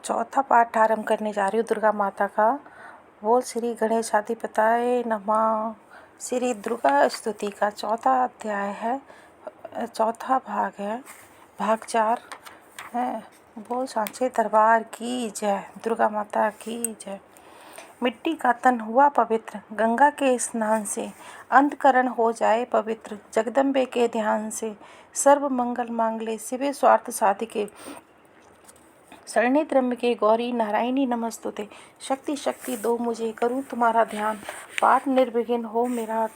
चौथा पाठ आरंभ करने जा रही हूँ दुर्गा माता का। बोल श्री गणेशाधिपताय नमः। श्री दुर्गा स्तुति का चौथा अध्याय है, चौथा भाग है, भाग 4 है। बोल सांचे दरबार की जय, दुर्गा माता की जय। मिट्टी का तन हुआ पवित्र गंगा के स्नान से, अंतकरण हो जाए पवित्र जगदम्बे के ध्यान से। सर्व मंगल मांगले शिवे स्वार्थ साधिके, शरणे त्र्यंबके गौरी नारायणी नमस्तुते। शक्ति शक्ति दो मुझे करूं तुम्हारा ध्यान, पाठ निर्विघ्न हो मेरा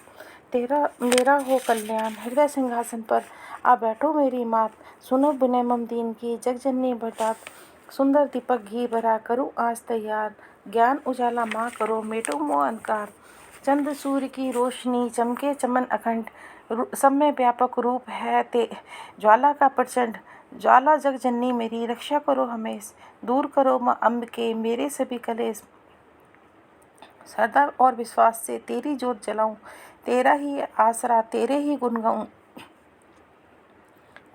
हो कल्याण। हृदय सिंहासन पर आ बैठो मेरी मात, सुनो विनय मम दीन की जगजननी बरदात। सुंदर दीपक घी भरा करूं आज तैयार, ज्ञान उजाला माँ करो मेटो मोह अंधकार। चंद्र सूर्य की रोशनी चमके चमन अखंड, सब में व्यापक रूप है ते ज्वाला का प्रचंड। ज्वाला जगजननी मेरी रक्षा करो हमेश, दूर करो माँ अम्बिके मेरे सभी कलेश। श्रद्धा और विश्वास से तेरी जोत जलाऊं, तेरा ही आसरा तेरे ही गुण गाऊं।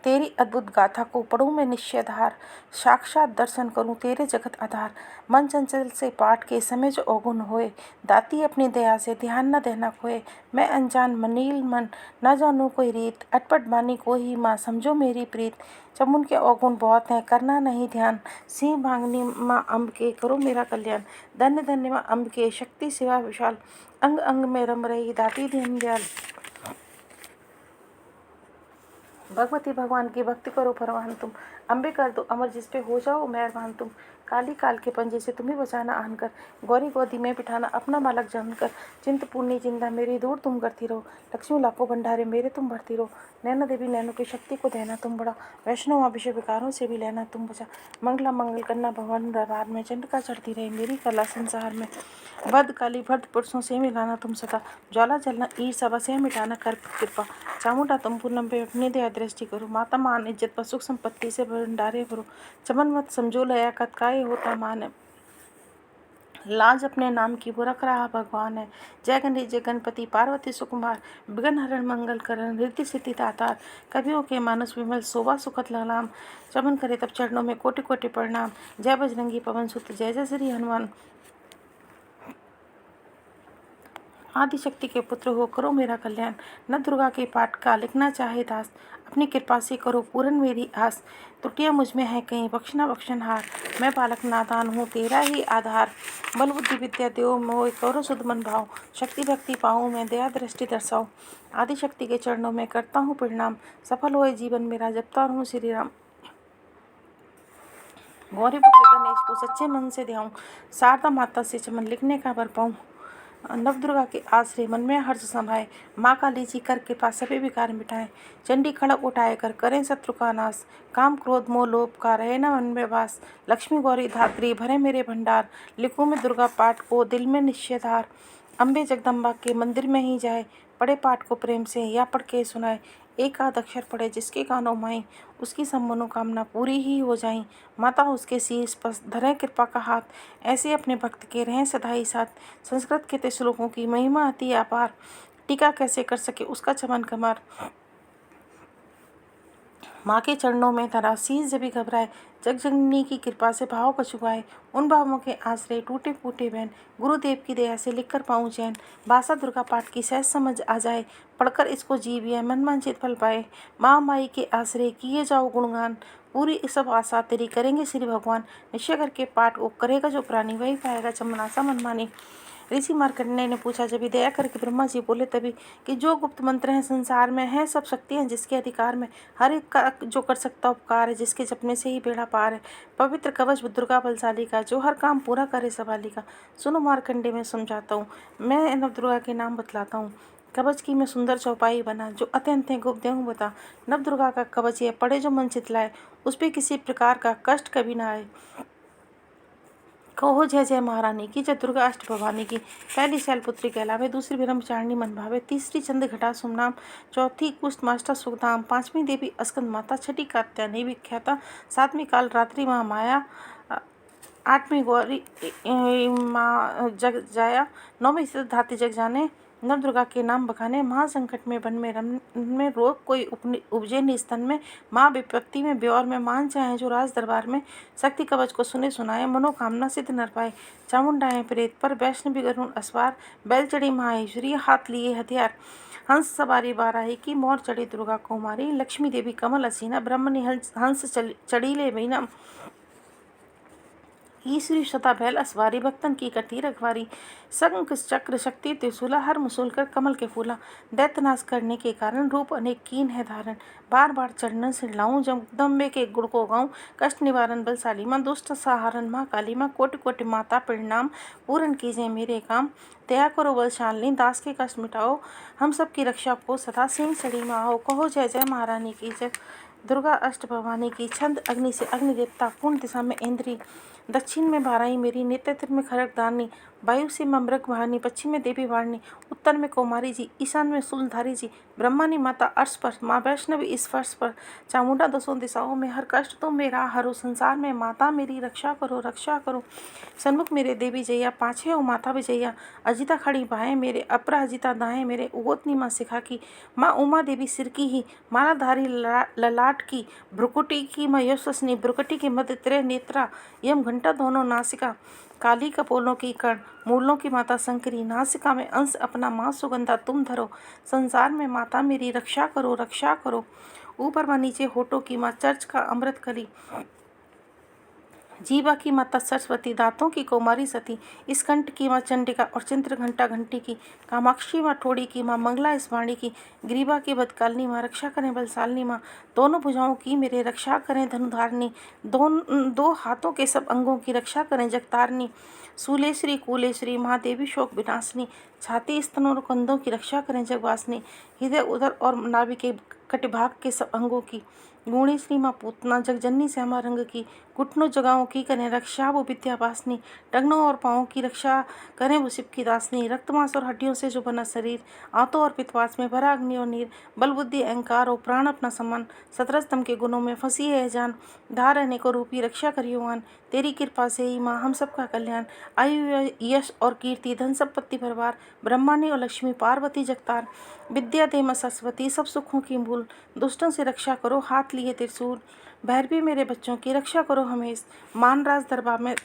तेरी अद्भुत गाथा को पढ़ूं मैं निश्चयधार, साक्षात दर्शन करूं तेरे जगत आधार। मन चंचल से पाठ के समय जो अवगुण होए, दाती अपनी दया से ध्यान न देना खोए। मैं अनजान मनील मन न जानूं कोई रीत, अटपट बानी को ही माँ समझो मेरी प्रीत। चमुन के अवगुण बहुत हैं करना नहीं ध्यान, सिंह भांगनी माँ अम्ब के करो मेरा कल्याण। धन्य धन्य माँ अम्ब के शक्ति सेवा विशाल, अंग अंग में रम रही दाती दीन दयाल। भगवती भगवान की भक्ति करो परवान तुम, अम्बे कर दो अमर जिस पे हो जाओ मेहरबान तुम। काली काल के पंजे से तुम्हें बचाना आनकर, गौरी गोदी में बिठाना अपना बालक जानकर। चिंतपूर्णी चिंता मेरी दूर तुम करती रहो, लक्ष्मी लाखों भंडारे मेरे तुम भरती रहो। नैना देवी नैनों की शक्ति को देना तुम बड़ा, वैष्णव अभिषेक विकारों से भी लेना तुम बचा। मंगला मंगल करना भगवान दरबार में, चंडिका चढ़ती रहे मेरी कला संसार में। भद्र काली भद्र पुरुषों से मिलाना तुम सदा, ज्वाला जलना ईर्षा से मिटाना कर कृपा। चामुंडा तुम पूनम पे अपनी दया दृष्टि करो, माता मान इज्जत पर सुख संपत्ति से भंडारे भरो। चमन मत समझो लया कतकाय होता मान, लाज अपने नाम की वो रख रहा भगवान है। जय गणेश जय गणपति पार्वती सुकुमार, विघ्न हरण मंगल करण रिद्धि सिद्धि दातार। कवियों के मानस विमल शोभा सुखद ललाम, चमन करे तब चरणों में कोटि कोटि प्रणाम। जय बजरंगी पवन सुत जय जय श्री हनुमान, आदिशक्ति के पुत्र हो करो मेरा कल्याण। न दुर्गा के पाठ का लिखना चाहे दास, अपनी कृपा से करो पूर्ण मेरी आस। त्रुटियां मुझ में है कहीं बख्शना बख्शनहार, मैं बालक नादान हूँ तेरा ही आधार। बल बुद्धि विद्या देव मोह करो सुध मन भाव, शक्ति भक्ति पाऊँ मैं दया दृष्टि दर्शाओ। आदिशक्ति के चरणों में करता हूँ प्रणाम, सफल होए जीवन मेरा जपता रहूँ श्री राम। गौरी पुत्र गणेश को सच्चे मन से ध्याऊं, शारदा माता से चमन लिखने का वर पाऊं। नवदुर्गा के आश्रय मन में हर्ष समाये, माँ काली जी कर के पास सभी विकार मिटाएं। चंडी खड़ग उठाए कर करें शत्रु का नाश, काम क्रोध मोह लोभ का रहे न मन में वास। लक्ष्मी गौरी धात्री भरे मेरे भंडार, लिखूं मैं दुर्गा पाठ को दिल में निश्चयधार। अम्बे जगदम्बा के मंदिर में ही जाए, पढ़े पाठ को प्रेम से या पढ़ के सुनाए। एक आध अक्षर पढ़े जिसके कानों माई, उसकी सब मनोकामना पूरी ही हो जाई। माता उसके शीश पर धरे कृपा का हाथ, ऐसे अपने भक्त के रहें सदा ही साथ। संस्कृत के श्लोकों की महिमा अति अपार, टीका कैसे कर सके उसका चमन कमार। माँ के चरणों में धरा शीश जब भी घबराए, जगजननी की कृपा से भाव कछुआए। उन भावों के आश्रय टूटे फूटे बहन, गुरुदेव की दया से लिखकर पाऊँ चैन। भाषा दुर्गा पाठ की सहज समझ आ जाए, पढ़कर इसको जीविए मन वांछित फल पाए। माँ माई के आश्रय किए जाओ गुणगान, पूरी सब आशा तेरी करेंगे श्री भगवान। निश्चय करके पाठ को करेगा जो प्राणी, वही पाएगा चमनासा मनमानी। ऋषि मार्कंडेय ने पूछा जब दया करके ब्रह्मा जी बोले तभी, कि जो गुप्त मंत्र हैं संसार में हैं सब शक्तियाँ जिसके अधिकार में, हर एक का जो कर सकता उपकार है, जिसके जपने से ही बेड़ा पार है। पवित्र कवच दुर्गा बलशाली का, जो हर काम पूरा करे सवाली का। सुनो मार्कंडेय मैं समझाता हूँ, मैं नवदुर्गा के नाम बतलाता हूँ। कवच की मैं सुंदर चौपाई बना, जो अत्यंत है गुप्त हूँ बता। नवदुर्गा का कवच ये पढ़े जो मन चितलाए, उस पर किसी प्रकार का कष्ट कभी ना आए। कहो जय जय महारानी की, जय दुर्गा अष्ट भवानी की। पहली शैलपुत्री कहलावे, दूसरी ब्रह्मचारिणी मन भावे, तीसरी चंद घटा सुमनाम, चौथी कुष्ठमाष्टा सुखधाम, पांचवी देवी अस्कंद माता, छठी कात्यायनी विख्याता, सातवीं काल रात्रि महामाया, आठवीं गौरी माँ जग जाया, नौवीं सिद्धार्थी जग जाने, नवदुर्गा के नाम बखाने महासंकट में वन में रन में रोग कोई उपजे निस्तन में माँ विपत्ति में ब्योर में मान चाहे जो राज दरबार में शक्ति कवच को सुने सुनाए मनोकामना सिद्ध नर पाए। चामुंडाएं प्रेत पर वैष्णवी गरुण अस्वार बैल चढ़ी माहेश्वरी हाथ लिए हथियार हंस सवारी बाराही की मोर चढ़ी दुर्गा कुमारी लक्ष्मी देवी कमल असीना ब्रह्म ने हंस चढ़ी ले बीना ईश्वरी शता बैल असवारी भक्तन की करती रखवारी शंख चक्र शक्ति त्रिशूला हर मुसूल कर कमल के फूला दैत्यनाश करने के कारण रूप अनेक कीन है धारण बार बार चढ़न से लाऊं जगदम्बे के गुण को गाऊं कष्ट निवारण बलशाली माँ दुष्ट सहारण माँ काली माँ कोटि कोटि माता परिणाम पूर्ण कीजिए मेरे काम दया करो बलशालिनी दास के कष्ट मिटाओ हम सबकी रक्षा को सदा सिंह सड़ी माँ हो कहो जय जय महारानी की जय। दुर्गा अष्ट भवानी की छंद अग्नि से अग्नि देवता पूर्ण दिशा में इंद्री दक्षिण में बाराई मेरी नेत्र में खरक दानी वायु से मृग वाहनी पश्चिम में देवी वाणी उत्तर में कौमारी जी ईशान में सूलधारी जी ब्रह्मा ने माता अर्श पर माँ वैष्णवी इस फर्श पर चामुंडा दसों दिशाओं में हर कष्ट तो मेरा हरो संसार में माता मेरी रक्षा करो सन्मुख मेरे देवी जैया पाछे ओ माता विजया अजिता खड़ी बाएं मेरे अपरा अजिता दाएं मेरे उगोतनी माँ सिखा की माँ उमा देवी सिर की ही मालाधारी ललाट की भ्रुकुटी की माँ यशस्नी भ्रुकुटी के मध्य त्रे नेत्रा यम घंटा दोनों नासिका काली कपोलों की कर्ण मूलों की माता शंकरी नासिका में अंश अपना माँ सुगंधा तुम धरो संसार में माता मेरी रक्षा करो ऊपर व नीचे होठों की माँ चर्च का अमृत कली जीवा की माता सरस्वती दांतों की कौमारी सती इसकंठ की माँ चंडिका और चिंत्र घंटा घंटी की कामाक्षी माँ ठोड़ी की माँ मंगला इस वाणी की ग्रीवा की बदकालिनी माँ रक्षा करें बलशालिनी माँ दोनों भुजाओं की मेरे रक्षा करें धनुधारिणी दो हाथों के सब अंगों की रक्षा करें जगतारिणी शूलेश्वरी कुलेश्वरी माँ देवी शोक विनाशिनी छाती स्तनों और कंधों की रक्षा करें जगवासिनी हृदय उदर और नाभि के कटिभाग के सब अंगों की गुणेश्वरी माँ पूतना जगजननी श्यामा रंग की घुटनों जगाओं की करें रक्षा वो विद्यावासिनी टंगनों और पाँवों की रक्षा करें वो शिव की दासनी रक्तमांस और हड्डियों से जो बना शरीर आंतों और पित्तवास में भरा अग्नि और नीर बल बुद्धि अहंकार और प्राण अपना सम्मान सतरस्तम के गुणों में फंसी है जान धार रहने को रूपी रक्षा करियोवान तेरी कृपा से ही माँ हम सबका कल्याण आयु यश और कीर्ति धन संपत्ति परिवार ब्रह्मांडी और लक्ष्मी पार्वती जगतार विद्या दे माँ सरस्वती सब सुखों की मूल दुष्टों से रक्षा करो हाथ लिए त्रिशूल भैरवी मेरे बच्चों की रक्षा करो हमेश मानराज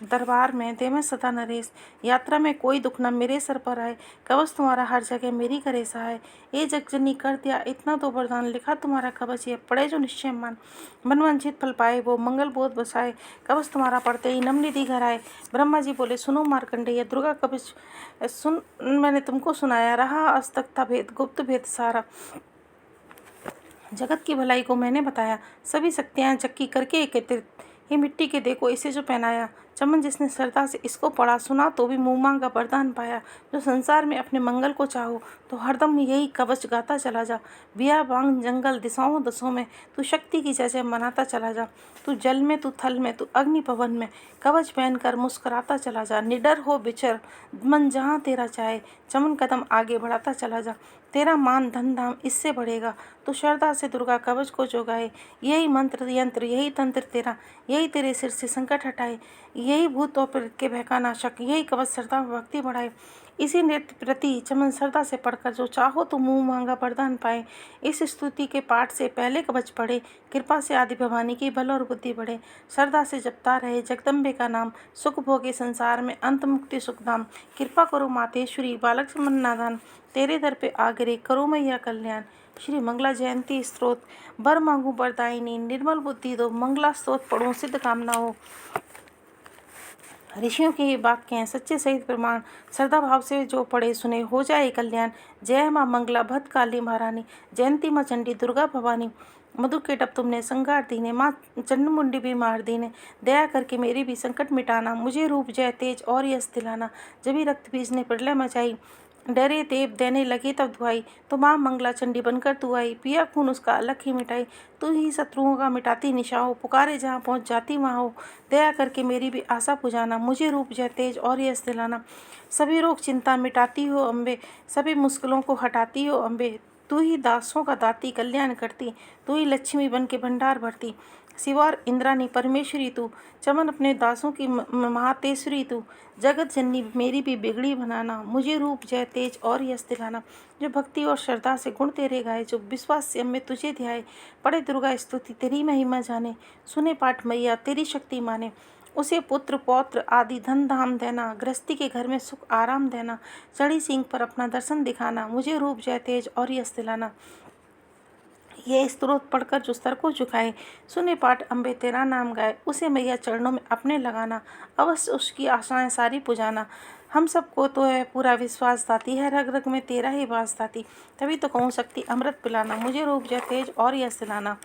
दरबार में दे मैं सदा नरेश यात्रा में कोई दुख न मेरे सर पर आए कवच तुम्हारा हर जगह मेरी करे सहाय ये जगजनी कर दिया इतना तो वरदान लिखा तुम्हारा कवच ये पड़े जो निश्चय मान मनवांछित फल पाए वो मंगल बोध बसाए कवच तुम्हारा पढ़ते ही नमनिधि घर आए। ब्रह्मा जी बोले सुनो मार्कंडेय दुर्गा कवच सुन मैंने तुमको सुनाया रहा आज तक था भेद गुप्त भेद सारा जगत की भलाई को मैंने बताया सभी शक्तियाँ चक्की करके एकत्रित ही मिट्टी के देखो इसे जो पहनाया चमन जिसने श्रद्धा से इसको पढ़ा सुना तो भी मुँह मांगा वरदान पाया जो संसार में अपने मंगल को चाहो तो हरदम यही कवच गाता चला जा बिया बांग जंगल दिशाओं दसों में तू शक्ति की जैसे मनाता चला जा तू जल में तू थल में तू अग्नि पवन में कवच पहनकर मुस्कुराता चला जा निडर हो बिचर मन जहाँ तेरा चाहे चमन कदम आगे बढ़ाता चला जा तेरा मान धन धाम इससे बढ़ेगा तो श्रद्धा से दुर्गा कवच को जोगाए यही मंत्र यंत्र यही तंत्र तेरा यही तेरे सिर से संकट हटाए यही भूत और प्रेत के भयकानाशक यही कवच श्रद्धा भक्ति बढ़ाए इसी नृत्य प्रति चमन श्रद्धा से पढ़कर जो चाहो तो मुंह मांगा वरदान पाए इस स्तुति के पाठ से पहले कवच पढ़े कृपा से आदि भवानी की बल और बुद्धि बढ़े श्रद्धा से जपता रहे जगदम्बे का नाम सुख भोगे संसार में अंत मुक्ति सुखधाम कृपा करो मातेश्वरी बालक समन नादान तेरे दर पे आगरे करो मैया कल्याण। श्री मंगला जयंती स्तोत्र वर मांगू वरदायिनी निर्मल बुद्धि दो मंगला स्तोत्र पढ़ो सिद्ध कामना हो। ऋषियों के ये वाक्य हैं सच्चे सहित प्रमाण श्रद्धा भाव से जो पढ़े सुने हो जाए कल्याण। जय माँ मंगला भद्र काली महारानी जयंती माँ चंडी दुर्गा भवानी मधु के टप तुमने संगार दीने माँ चंडमुंडी भी मार दीने दया करके मेरी भी संकट मिटाना मुझे रूप जय तेज और यश दिलाना जब रक्त बीज ने प्रलय मचाई डरे देव देने लगे तब दुआई तो माँ मंगला चंडी बनकर तू आई पिया खून उसका अलग ही मिटाई तू ही शत्रुओं का मिटाती निशा हो पुकारे जहाँ पहुँच जाती वहाँ हो दया करके मेरी भी आशा पुजाना मुझे रूप जय तेज और यश दिलाना सभी रोग चिंता मिटाती हो अम्बे सभी मुश्किलों को हटाती हो अम्बे तू ही दासों का दाती कल्याण करती तू ही लक्ष्मी बन के भंडार भरती शिवा और इंद्राणी परमेश्वरी तू, चमन अपने दासों की महातेश्वरी तू, जगत जननी मेरी भी बिगड़ी बनाना, मुझे रूप जय तेज और यश दिलाना। जो भक्ति और श्रद्धा से गुण तेरे गाए, जो विश्वास से में तुझे ध्याए, पढ़े दुर्गा स्तुति तेरी महिमा जाने, सुने पाठ मैया तेरी शक्ति माने, उसे पुत्र पौत्र आदि धन धाम देना, गृहस्थी के घर में सुख आराम देना, चढ़ी सिंह पर अपना दर्शन दिखाना, मुझे रूप जय तेज और यश दिलाना। ये स्तोत्र पढ़कर जो सर को झुकाए, सुने पाठ अम्बे तेरा नाम गाए, उसे मैया चरणों में अपने लगाना, अवश्य उसकी आशाएं सारी पुजाना। हम सबको तो है पूरा विश्वास दाती है, रग रग में तेरा ही वास दाती, तभी तो कहूँ शक्ति अमृत पिलाना, मुझे रूप जय तेज और यश दिलाना।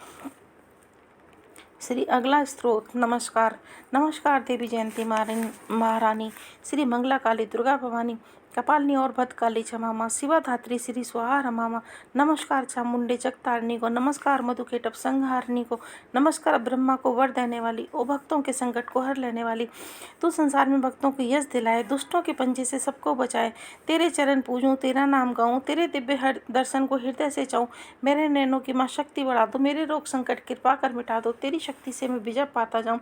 श्री अगला स्तोत्र। नमस्कार। नमस्कार देवी जयंती महारानी, श्री मंगला काली दुर्गा भवानी, कपालिनी और भद्रकाली क्षमा माँ, शिवा धात्री श्री स्वाहा रमा माँ, नमस्कार चामुंडे जगतारिणी को, नमस्कार मधुकेटप संहारिणी को, नमस्कार ब्रह्मा को वर देने वाली, ओ भक्तों के संकट को हर लेने वाली, तू संसार में भक्तों को यश दिलाए, दुष्टों के पंजे से सबको बचाए, तेरे चरण पूजूं तेरा नाम गाऊं, तेरे दिव्य दर्शन को हृदय से चाहूं, मेरे नैनों की माँ शक्ति बढ़ा दो, मेरे रोग संकट कृपा कर मिटा दो, तेरी शक्ति से मैं विजय पाता जाऊं,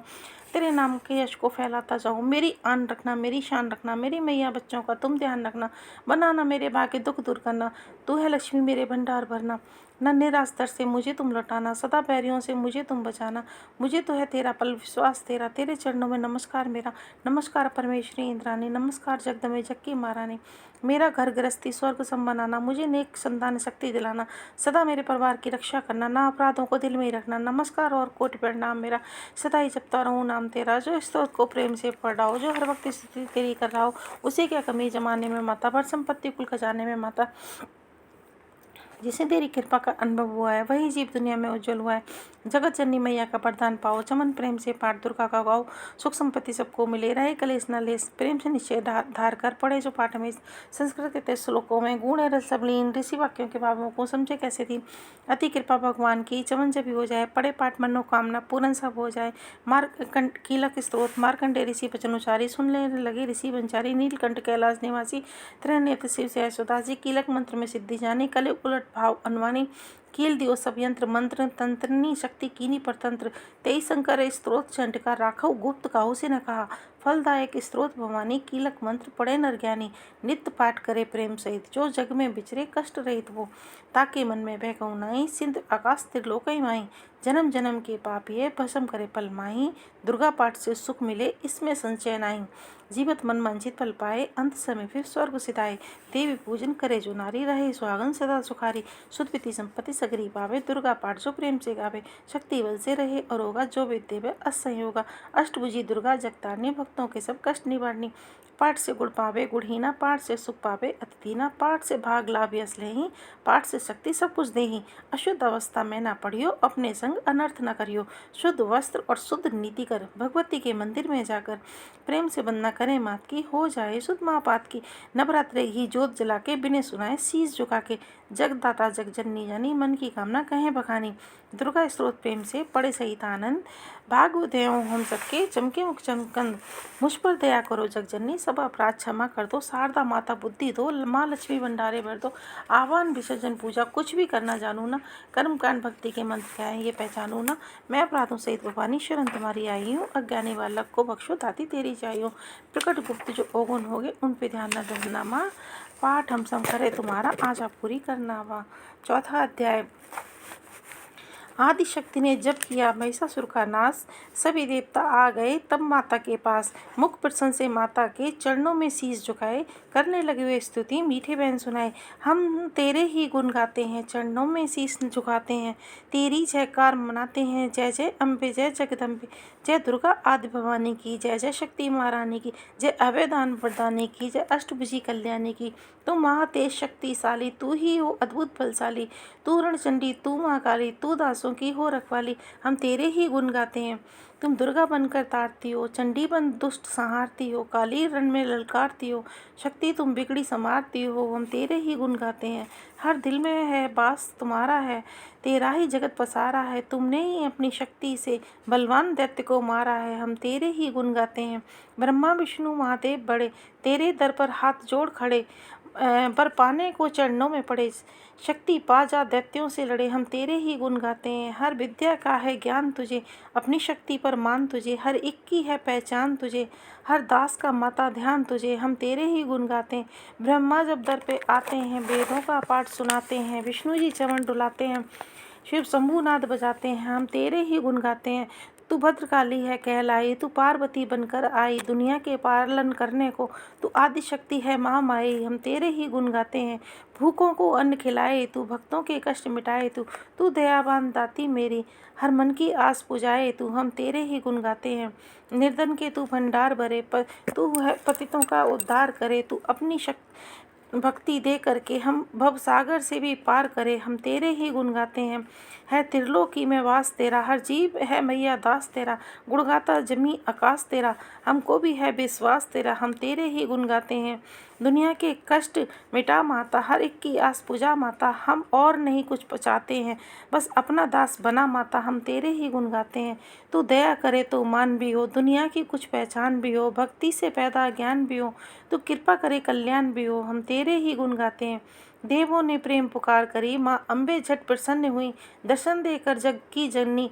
तेरे नाम के यश को फैलाता जाऊं, मेरी आन रखना मेरी शान रखना, मेरी मैया बच्चों का तुम ध्यान रखना, बनाना मेरे भाग्य दुख दूर करना, तू है लक्ष्मी मेरे भंडार भरना, नन्हे रास्तर से मुझे तुम लौटाना, सदा पैरियों से मुझे तुम बचाना, मुझे तो है तेरा पल विश्वास तेरा, तेरे चरणों में नमस्कार मेरा, नमस्कार परमेश्वरी इंद्राणी, नमस्कार जगदम्बे जग की महारानी, मेरा घर गृहस्थी स्वर्ग सम बनाना, मुझे नेक संतान शक्ति दिलाना, सदा मेरे परिवार की रक्षा करना, ना अपराधों को दिल में ही रखना, नमस्कार और कोटि प्रणाम मेरा, सदा ही जपता रहूं नाम तेरा, जो स्तोत्र को प्रेम से पढ़ रहा हो, जो हर वक्त स्तुति तेरी कर रहा हो, उसे क्या कमी जमाने में माता, भर संपत्ति कुल खजाने में माता, जिसे तेरी कृपा का अनुभव हुआ है वही जीव दुनिया में उज्जवल हुआ है, जगत जननी मैया का वरदान पाओ, चमन प्रेम से पाठ दुर्गा का गाओ, सुख संपत्ति सबको मिले, रहे कलेश न लेस, प्रेम से निश्चय धार कर पढ़े जो पाठ में, संस्कृत के श्लोकों में गुण रस सबलीन, ऋषि वाक्यों के भावों को समझे कैसे थी, अति कृपा भगवान की, चमन जब भी हो जाए, पढ़े पाठ मनोकामना पूर्ण सब हो जाए, कीलक स्त्रोत मार्कंडे ऋषि वचनोचारी, सुन ले लगे ऋषि वंचारी, नीलकंठ कैलाश निवासी, त्रिनेत्र शिव से सुदासी, कीलक मंत्र में सिद्धि जानी, कले उलट भाव अनुमानी, कील दियो सब यंत्र मंत्र, तंत्रनी शक्ति कीनी परतंत्र, तेई शंकर स्त्रोत चंडिका राखव गुप्त काहू से न कहा, फलदायक स्त्रोत भवानी, कीलक मंत्र पढ़े नर ज्ञानी, नित्य पाठ करे प्रेम सहित, जो जग में विचरे कष्ट रहित वो, ताके मन में बह कहूँ नाई, सिंध आकाश त्रिलोकई माई, जन्म जन्म के पाप ये भस्म करे पल माही, दुर्गा पाठ से सुख मिले इसमें संचय नाही, जीवत मन मंचित पल पाए, अंत समय फिर स्वर्ग सिधाए, देवी पूजन करे जो नारी, रहे सुहागन सदा सुखारी, सुधविति संपत्ति सगरी पावे, दुर्गा पाठ जो प्रेम से गावे, शक्ति बल से रहे और होगा जो विद्य वे असंयोगा, अष्टभुजी दुर्गा जगतारिणी, भक्तों के सब कष्ट निवारणी, पाठ से गुण पावे गुढ़हीना, पाठ से सुख पावे अतिथीना, पाठ से भाग लाभ यश लेही, पाठ से शक्ति सब कुछ देही, अशुद्ध अवस्था में ना पढ़ियो, अपने संग अनर्थ न करियो, शुद्ध वस्त्र और शुद्ध नीति कर, भगवती के मंदिर में जाकर प्रेम से वंदना करें मात की, हो जाए शुद्ध महापात की, नवरात्रे ही जोत जला के बिने सुनाए शीश झुका के, जगदाता जग जननी जानी, मन की कामना कहें बखानी, दुर्गा स्त्रोत प्रेम से पढ़े सहित आनंद, भाग उदय हम सबके चमके मुख चमकंद, मुझ पर दया करो जग जननी, सब अपराध क्षमा कर दो, शारदा माता बुद्धि दो, माँ लक्ष्मी भंडारे भर दो, आह्वान विसर्जन पूजा कुछ भी करना जानू ना, कर्म कांड भक्ति के मंत्र क्या है ये पहचानू ना, मैं अपराधों सहित भवानी शरण तुम्हारी आई हूँ, अज्ञानी बालक को बख्शो दाती तेरी चाहिए, प्रकट गुप्त जो ओगुन हो गए उन पे ध्यान न देना माँ, पाठ हम सम करे तुम्हारा आशा पूरी करना वा। चौथा अध्याय। आदिशक्ति ने जब किया महिषासुर का नाश, सभी देवता आ गए तब माता के पास, मुख प्रसन्न से माता के चरणों में शीश झुकाए, करने लगे वे स्तुति मीठे बहन सुनाए, हम तेरे ही गुण गाते हैं, चरणों में शीश झुकाते हैं, तेरी जयकार मनाते हैं, जय जय अम्बे जय जगदम्बे, जय दुर्गा आदि भवानी की, जय जय शक्ति महारानी की, जय अभयदान वरदानी की, जय अष्टभुजी कल्याणी की, तू महातेज शक्तिशाली, तू ही हो अद्भुत बलशाली, तू रणचंडी तू महाकाली, तू दासों की हो रखवाली, हम तेरे ही गुण गाते हैं, तुम दुर्गा बनकर तारती हो, चंडी बन दुष्ट संहारती हो, काली रण में ललकारती हो, शक्ति तुम बिगड़ी संवारती हो, हम तेरे ही गुण गाते हैं, हर दिल में है बास तुम्हारा है, तेरा ही जगत पसारा है, तुमने ही अपनी शक्ति से बलवान दैत्य को मारा है, हम तेरे ही गुण गाते हैं, ब्रह्मा विष्णु महादेव बड़े, तेरे दर पर हाथ जोड़ खड़े, पर पाने को चरणों में पड़े। शक्ति पा जा दैत्यों से लड़े, हम तेरे ही गुण गाते हैं। हर विद्या का है ज्ञान तुझे, अपनी शक्ति पर मान तुझे। हर एक की है पहचान तुझे, हर दास का माता ध्यान तुझे। हम तेरे ही गुण गाते हैं। ब्रह्मा जब दर पे आते हैं, वेदों का पाठ सुनाते हैं। विष्णु जी चरण डुलाते हैं, शिव शंभुनाद बजाते हैं। हम तेरे ही गुण गाते हैं। तू भद्रकाली है कहलाई, तू पार्वती बनकर आई दुनिया के पालन करने को। तू आदि शक्ति है महामाई, हम तेरे ही गुण गाते हैं। भूखों को अन्न खिलाए तू, भक्तों के कष्ट मिटाए तू। तू दयावान दाती मेरी, हर मन की आस पुजाए तू। हम तेरे ही गुण गाते हैं। निर्धन के तू भंडार भरे, तू है पतितों का उद्धार करे। तू अपनी भक्ति दे करके हम भव सागर से भी पार करे। हम तेरे ही गुण गाते हैं। है त्रिलोकी में वास तेरा, हर जीव है मैया दास तेरा। गुण गाता जमी आकाश तेरा, हमको भी है विश्वास तेरा। हम तेरे ही गुण गाते हैं। दुनिया के कष्ट मिटा माता, हर एक की आस पूजा माता। हम और नहीं कुछ चाहते हैं, बस अपना दास बना माता। हम तेरे ही गुण गाते हैं। तू दया करे तो मान भी हो, दुनिया की कुछ पहचान भी हो। भक्ति से पैदा ज्ञान भी हो, तू कृपा करे कल्याण भी हो। हम तेरे ही गुण गाते हैं। देवों ने प्रेम पुकार करी, माँ अम्बे झट प्रसन्न हुई। दर्शन देकर जग की जननी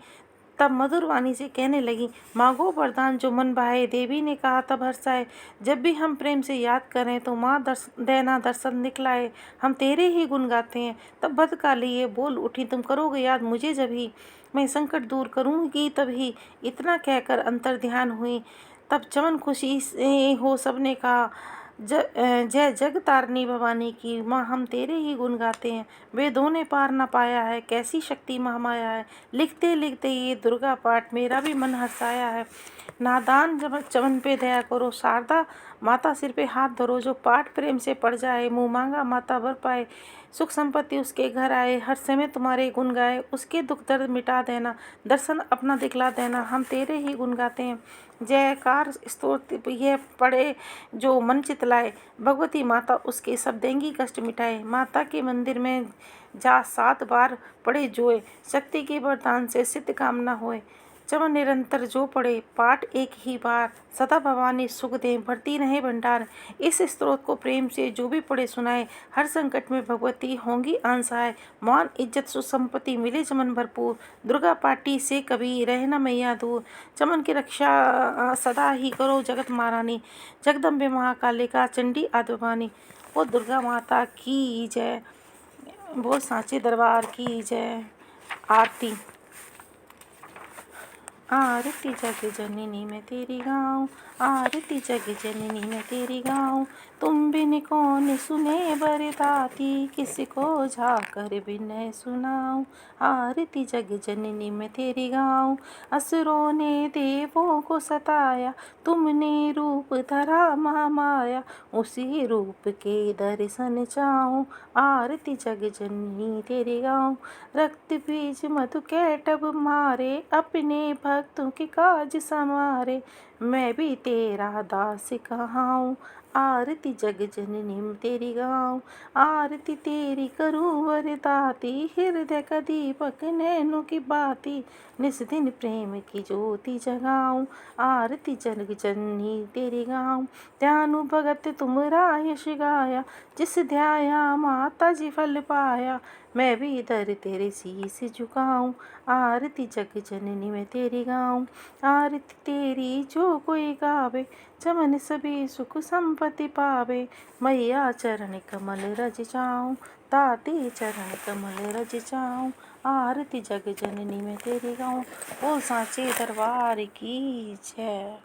तब मधुर वाणी से कहने लगी, मांगो वरदान जो मन भाए। देवी ने कहा तब हर्षाए, जब भी हम प्रेम से याद करें तो माँ देना दर्शन दिखलाए। हम तेरे ही गुण गाते हैं। तब भद्रकाली ये बोल उठी, तुम करोगे याद मुझे जब ही, मैं संकट दूर करूँगी तभी। इतना कहकर अंतर ध्यान हुई। तब चमन खुशी से हो सबने कहा, जय जग तारनी भवानी की। माँ हम तेरे ही गुण गाते हैं। वेदों ने पार न पाया है, कैसी शक्ति महामाया है। लिखते लिखते ये दुर्गा पाठ मेरा भी मन हर्षाया है। नादान चमन पे दया करो, शारदा माता सिर पे हाथ धरो। जो पाठ प्रेम से पड़ जाए, मुँह मांगा माता वर पाए। सुख संपत्ति उसके घर आए, हर समय तुम्हारे गुण गाए। उसके दुख दर्द मिटा देना, दर्शन अपना दिखला देना। हम तेरे ही गुण गाते हैं। जयकार स्तोत्र यह पढ़े जो मन चितलाए, भगवती माता उसके सब देंगी कष्ट मिटाए। माता के मंदिर में जा 7 बार पढ़े जोए, शक्ति के वरदान से सिद्ध कामना होए। चमन निरंतर जो पढ़े पाठ एक ही बार, सदा भवानी सुख दे भरती रहे भंडार। इस स्त्रोत को प्रेम से जो भी पढ़े सुनाए, हर संकट में भगवती होंगी आंसाए। मान इज्जत सुसंपत्ति मिले चमन भरपूर, दुर्गा पाटी से कभी रहे न मैया दूर। चमन की रक्षा सदा ही करो जगत महारानी, जगदम्बे महाकालिका चंडी आद्यवानी। वो दुर्गा माता की जय, वो सांचे दरबार की जय। आरती। आरती जग जननी मैं तेरी गाऊं, आरती जग जननी मैं तेरी गाऊं। तुम बिन कौन सुने बरदाती, किसको जाकर बिनय सुनाऊं। आरती जग जननी मैं तेरी गाऊं। असुरों ने देवों को सताया, तुमने रूप धरा महामाया। उसी रूप के दर्शन चाहूं, आरती जग जननी तेरी गाऊं। रक्त बीज मधु कैटभ मारे, अपने भक्तों के काज संवारे। मैं भी तेरा दास कहाऊं, आरती जग जननी तेरी गाऊं। आरती तेरी करूं वरदाती, हृदय का दीपक नैनों की बाती। निस दिन प्रेम की ज्योति जगाऊं, आरती जग जननी तेरी गाऊं। त्यानु भगत तुमरा यश गाया, जिस ध्याया माता जी फल पाया। मैं भी इधर तेरे शीस झुकाऊं, आरती जग जननी मैं तेरी गाऊं। आरती तेरी जो कोई गावे, चमन सभी सुख संपत्ति पावे। मैया चरण कमल रज जाऊं, ताते चरण कमल रज जाऊं। आरती जग जननी मैं तेरी गाऊं। बोल सांचे दरबार की जय।